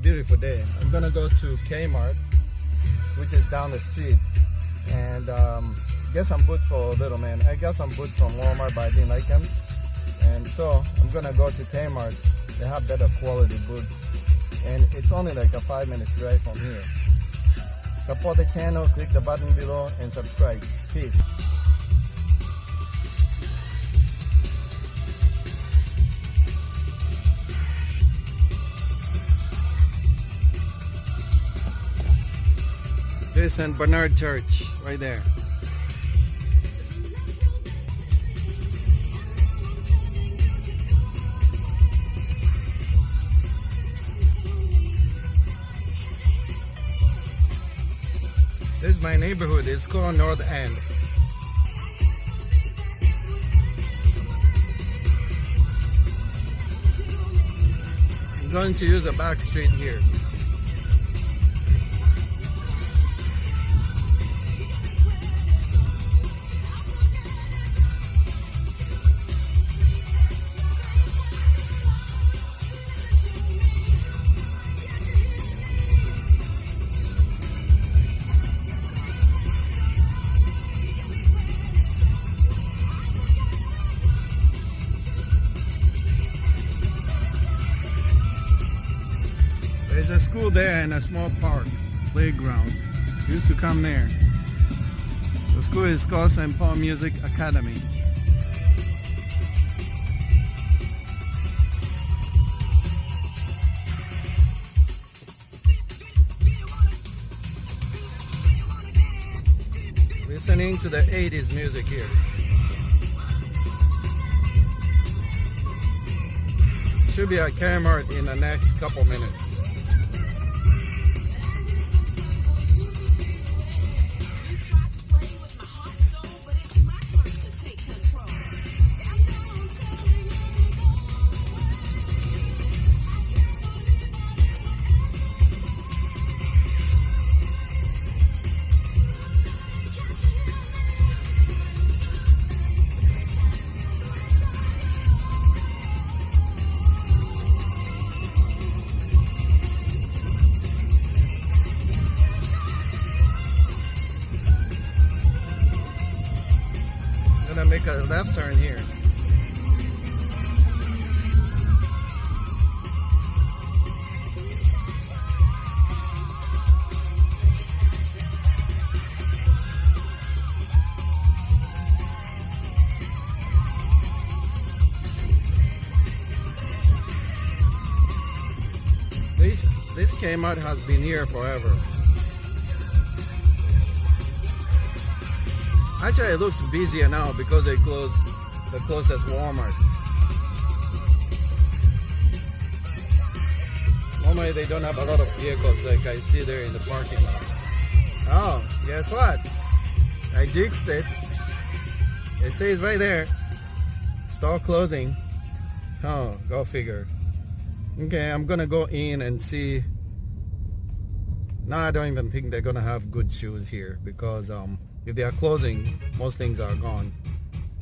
beautiful day. I'm gonna go to Kmart, which is down the street, and get some boots for little man. I got some boots from Walmart, but I didn't like them, and so I'm gonna go to Kmart. They have better quality boots, and it's only like a 5 minute drive from here. Support the channel, click the button below, and subscribe. Peace. This is St. Bernard Church, right there. This is my neighborhood. It's called North End. I'm going to use a back street here. There's a school there and a small park, playground. Used to come there. The school is called St. Paul Music Academy. Listening to the 80s music here. Should be at Kmart in the next couple minutes. Gonna make a left turn here. This Kmart has been here forever. Actually, it looks busier now because they closed the closest Walmart. Normally, they don't have a lot of vehicles like I see there in the parking lot. Oh, guess what? I jinxed it. It says right there, store closing. Oh, go figure. Okay, I'm gonna go in and see. No, I don't even think they're gonna have good shoes here because if they are closing, most things are gone.